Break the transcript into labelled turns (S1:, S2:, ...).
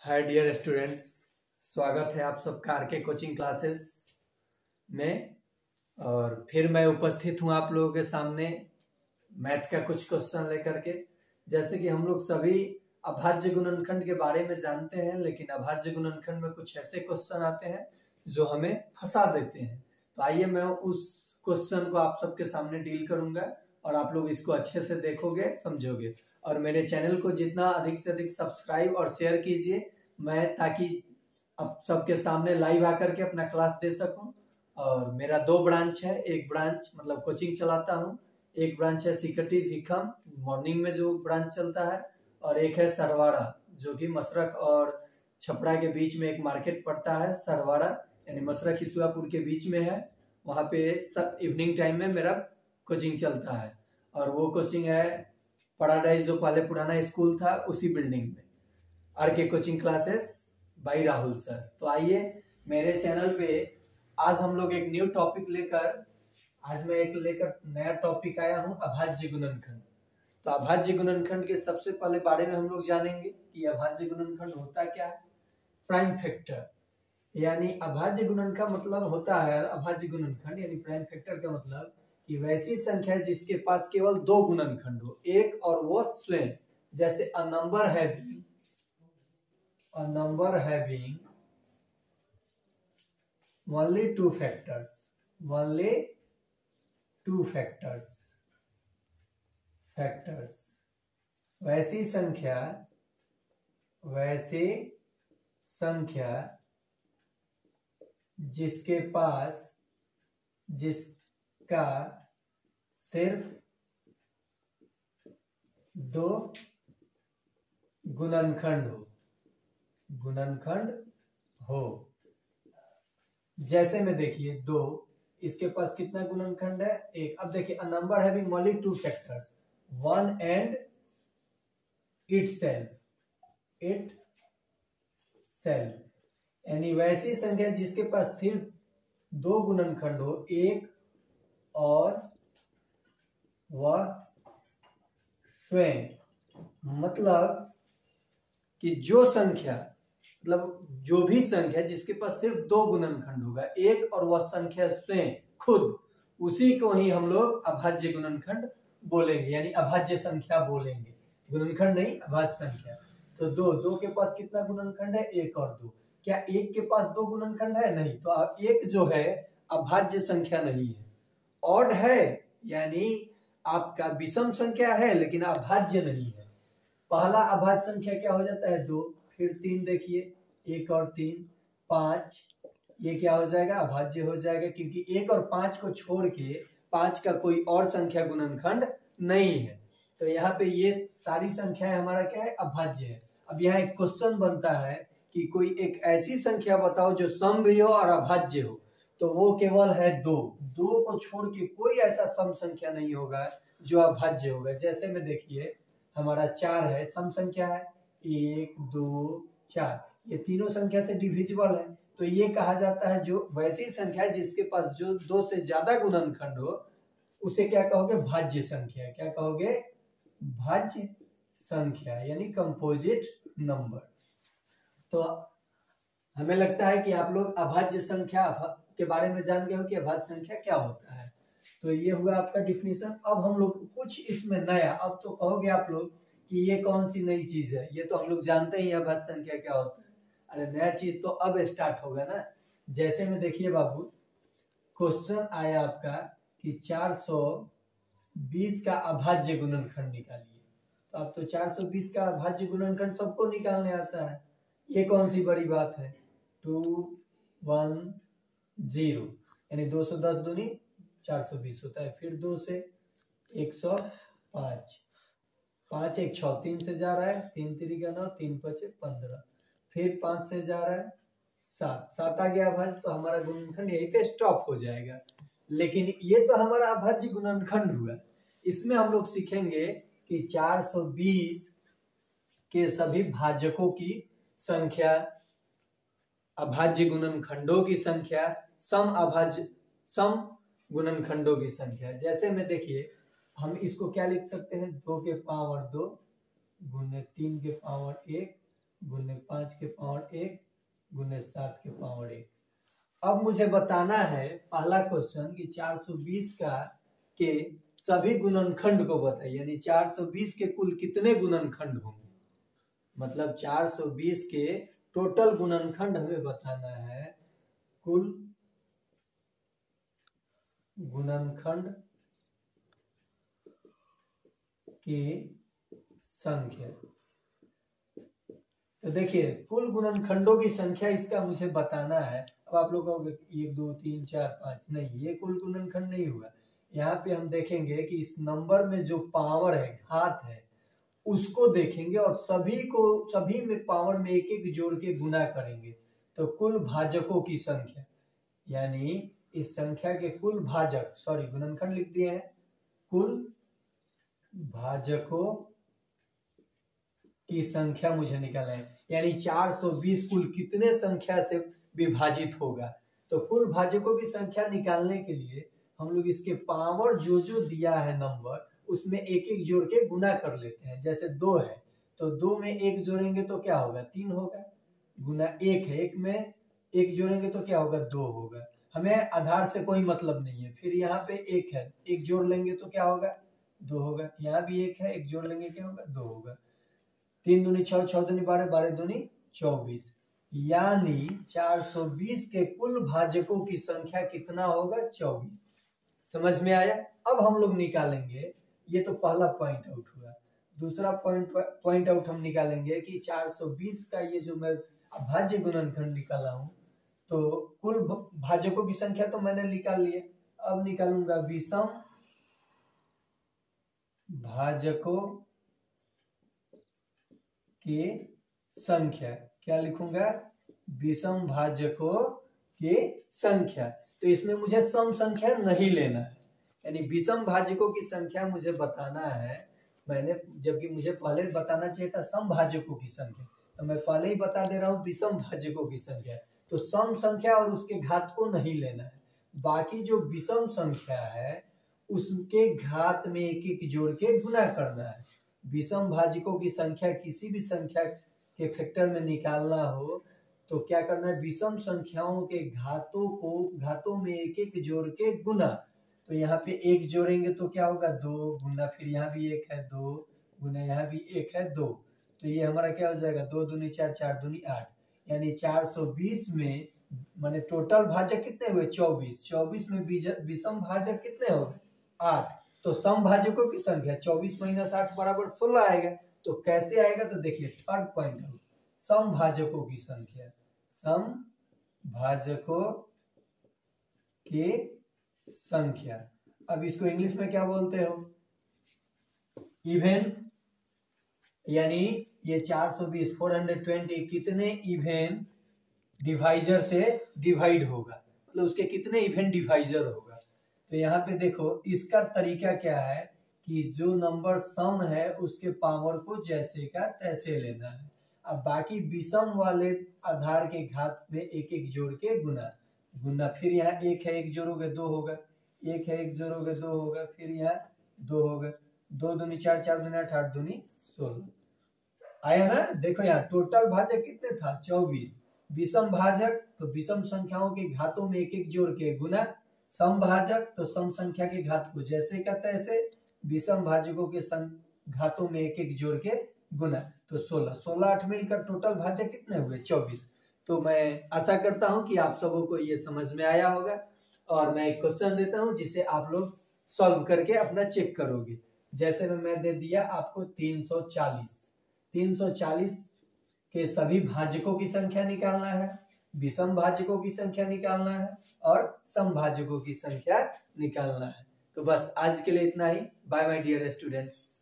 S1: Hi dear students, स्वागत है आप सबका आर के कोचिंग क्लासेस में। और फिर मैं उपस्थित हूं आप लोगों के सामने मैथ का कुछ क्वेश्चन लेकर के। जैसे कि हम लोग सभी अभाज्य गुणनखंड के बारे में जानते हैं, लेकिन अभाज्य गुणनखंड में कुछ ऐसे क्वेश्चन आते हैं जो हमें फंसा देते हैं। तो आइए मैं उस क्वेश्चन को आप सबके सामने डील करूंगा और आप लोग इसको अच्छे से देखोगे, समझोगे। और मेरे चैनल को जितना अधिक से अधिक सब्सक्राइब और शेयर कीजिए, मैं ताकि अब सबके सामने लाइव आकर के अपना क्लास दे सकूं। और मेरा 2 ब्रांच है, एक ब्रांच मतलब कोचिंग चलाता हूं, एक ब्रांच है सिकटी भीखम मॉर्निंग में जो ब्रांच चलता है, और एक है सरवाड़ा जो कि मसरख और छपरा के बीच में एक मार्केट पड़ता है। सरवाड़ा यानी मसरख ईसुआपुर के बीच में है, वहाँ पे इवनिंग टाइम में मेरा कोचिंग चलता है। और वो कोचिंग है पैराडाइज, जो पहले पुराना स्कूल था उसी बिल्डिंग में, आर के coaching classes by Rahul sir. तो आइए मेरे चैनल पे आज हम लोग एक न्यू टॉपिक लेकर नया टॉपिक आया हूँ, अभाज्य गुणनखंड। तो अभाज्य गुणनखंड के सबसे पहले बारे में हम लोग जानेंगे कि अभाज्य गुणनखंड होता क्या है। प्राइम फैक्टर यानी अभाज्य गुणन का मतलब होता है, अभाज्य गुणनखंड यानी प्राइम फैक्टर का मतलब कि वैसी संख्या है जिसके पास केवल 2 गुणनखंड हो, एक और वो स्वयं। जैसे a number having only two factors वैसी संख्या जिसका सिर्फ 2 गुणनखंड हो। जैसे में देखिए 2, इसके पास कितना गुणनखंड है? 1। अब देखिए a number having only 2 factors 1 and itself यानी वैसी संख्या जिसके पास सिर्फ 2 गुणनखंड हो, एक और वह स्वयं। मतलब कि जो भी संख्या जिसके पास सिर्फ 2 गुणनखंड होगा, एक और वह संख्या स्वयं खुद, उसी को ही हम लोग अभाज्य गुणनखंड बोलेंगे, यानी अभाज्य संख्या बोलेंगे। गुणनखंड नहीं, अभाज्य संख्या। तो 2 के पास कितना गुणनखंड है? 1 और 2। क्या 1 के पास 2 गुणनखंड है? नहीं। तो 1 जो है अभाज्य संख्या नहीं है, ऑड है, यानी आपका विषम संख्या है लेकिन अभाज्य नहीं है। पहला अभाज्य संख्या क्या हो जाता है? 2। फिर 3 देखिए, 1 और 3 5, ये क्या हो जाएगा? अभाज्य हो जाएगा, क्योंकि 1 और 5 को छोड़ के 5 का कोई और संख्या गुणनखंड नहीं है। तो यहाँ पे ये सारी संख्याएं हमारा क्या है? अभाज्य है। अब यहाँ एक क्वेश्चन बनता है कि कोई एक ऐसी संख्या बताओ जो सम भी हो और अभाज्य हो। तो वो केवल है 2 को छोड़ के कोई ऐसा सम संख्या नहीं होगा जो अभाज्य होगा। जैसे में देखिए हमारा 4 है, सम संख्या है, 1 2 4, ये तीनों संख्या से डिविजिबल है। तो ये कहा जाता है जो वैसी संख्या जिसके पास जो 2 से ज्यादा गुणनखंड हो, उसे क्या कहोगे? भाज्य संख्या। क्या कहोगे? भाज्य संख्या, यानी कंपोजिट नंबर। तो हमें लगता है कि आप लोग अभाज्य संख्या के बारे में जान गए हो कि अभाज्य संख्या क्या होता है। तो ये हुआ आपका डिफिनीशन। अब हम लोग कुछ इसमें नया, अब तो कहोगे आप लोग कि ये कौन सी नई चीज है, ये तो हम लोग जानते ही अभाज्य संख्या क्या होता है। अरे नया चीज तो अब स्टार्ट होगा ना। जैसे में देखिए बाबू, क्वेश्चन आया आपका कि 420 का अभाज्य गुणनखंड निकालिए। तो अब तो 420 का अभाज्य गुणनखंड सबको निकालने आता है, ये कौन सी बड़ी बात है? 210 यानी 210 दूनी 420 होता है। फिर 2 से 105, 5 1 6, 3 से जा रहा है, 3 3 का 9, 3 5 15। फिर 5 से जा रहा है 7 आ गया अभाज्य। तो हमारा गुणनखंड यहीं पे स्टॉप हो जाएगा। लेकिन ये तो हमारा अभाज्य गुणनखंड हुआ। इसमें हम लोग सीखेंगे कि 420 के सभी भाजकों की संख्या, अभाज्य गुणनखंडों की संख्या, सम गुणनखंडों की संख्या। जैसे में देखिए हम इसको क्या लिख सकते हैं? 2 के पावर 2 गुने 3 के पावर 1 गुने 5 के पावर 1 गुने 7 के पावर 1। अब मुझे बताना है पहला क्वेश्चन कि 420 का के सभी गुणनखंड को बताइए, यानी 420 के कुल कितने गुणनखंड होंगे। मतलब 420 के टोटल गुणनखंड हमें बताना है, कुल गुणनखंड की संख्या। तो देखिए कुल गुणनखंडों की संख्या इसका मुझे बताना है। अब आप लोग कहोगे 1 2 3 4 5, नहीं, ये कुल गुणनखंड नहीं हुआ। यहाँ पे हम देखेंगे कि इस नंबर में जो पावर है, घात है, उसको देखेंगे और सभी में पावर में एक एक जोड़ के गुना करेंगे। तो कुल भाजकों की संख्या, यानी इस संख्या के कुल भाजक, सॉरी गुणनखंड लिख दिए हैं, कुल भाजकों की संख्या मुझे निकालना है। यानी 420 कुल कितने संख्या से विभाजित होगा। तो कुल भाजकों की संख्या निकालने के लिए हम लोग इसके पावर जो जो दिया है नंबर, उसमें एक एक जोड़ के गुना कर लेते हैं। जैसे 2 है तो 2 में 1 जोड़ेंगे तो क्या होगा, 3 होगा, गुना 1 है, 1 में 1 जोड़ेंगे तो क्या होगा, 2 होगा। हमें आधार से कोई मतलब नहीं है। फिर यहाँ पे 1 है, 1 जोड़ लेंगे तो क्या होगा, 2 होगा। यहाँ भी 1 है, 1 जोड़ लेंगे क्या होगा, 2 होगा। 3 दूनी 6, 6 दूनी 12, 12 दूनी 24। यानी 420 के कुल भाजकों की संख्या कितना होगा, 24। समझ में आया। अब हम लोग निकालेंगे, ये तो पहला पॉइंट आउट हुआ। दूसरा पॉइंट आउट हम निकालेंगे कि 420 का ये जो मैं अभाज्य गुणनखंड निकाला हूं, तो कुल भाजकों की संख्या तो मैंने निकाल लिया। अब निकालूंगा विषम भाजकों की संख्या। क्या लिखूंगा, विषम भाजकों की संख्या। तो इसमें मुझे सम संख्या नहीं लेना है, यानी विषम भाजकों की संख्या मुझे बताना है मैंने, जबकि मुझे पहले बताना चाहिए था सम भाजकों की संख्या। तो मैं पहले ही बता दे रहा हूँ विषम भाजकों की संख्या। तो सम संख्या और उसके घात को नहीं लेना है। बाकी जो विषम संख्या है उसके घात में एक एक जोड़ के गुना करना है। विषम भाजकों की संख्या किसी भी संख्या के फैक्टर में निकालना हो तो क्या करना है, विषम संख्याओं के घातों में एक एक जोड़ के गुना। तो यहाँ पे 1 जोड़ेंगे तो क्या होगा, 2 गुना, फिर यहाँ भी 1 है, 2 गुना, यहाँ भी 1 है, 2। तो ये हमारा क्या हो जाएगा, 2 दूनी 4, 4 दूनी 8। यानी 420 में माने टोटल भाजक कितने हुए, 24। 24 में विषम भाजक कितने हो गए, 8। तो सम भाजकों की संख्या 24 माइनस 8 बराबर 16 आएगा। तो कैसे आएगा, तो देखिए थर्ड पॉइंट आउट, सम भाजकों की संख्या, सम भाजकों की संख्या। अब इसको इंग्लिश में क्या बोलते हो, इवन। यानी ये 420 420 कितने इवन डिवाइजर से डिवाइड होगा, मतलब उसके कितने इवन डिवाइजर होगा। तो यहाँ पे देखो इसका तरीका क्या है कि जो नंबर सम है उसके पावर को जैसे का तैसे लेना है। अब बाकी विषम वाले आधार के घात में एक एक जोड़ के गुना, फिर यहाँ 1 है, 1 जोड़ोगे 2 होगा, 1 है, 1 जोड़ोगे 2 होगा, फिर यहाँ 2 होगा, 2 दूनी 4, 4 दूनी 8, 8 दूनी 16 आया ना। देखो यहाँ टोटल भाजक कितने था, 24। विषम भाजक तो विषम संख्याओं के घातों में एक एक जोड़ के गुना, सम भाजक तो सम संख्या के घात को जैसे का तैसे, विषम भाजकों के घातों में एक एक जोड़ के गुना। तो 16 16 8 मिलकर टोटल भाजक कितने हुए, 24। तो मैं आशा करता हूं कि आप सबों को ये समझ में आया होगा। और मैं एक क्वेश्चन देता हूं जिसे आप लोग सॉल्व करके अपना चेक करोगे। जैसे मैं दे दिया आपको 340 के सभी भाजकों की संख्या निकालना है, विषम भाजकों की संख्या निकालना है और सम भाजकों की संख्या निकालना है। तो बस आज के लिए इतना ही। Bye my dear students.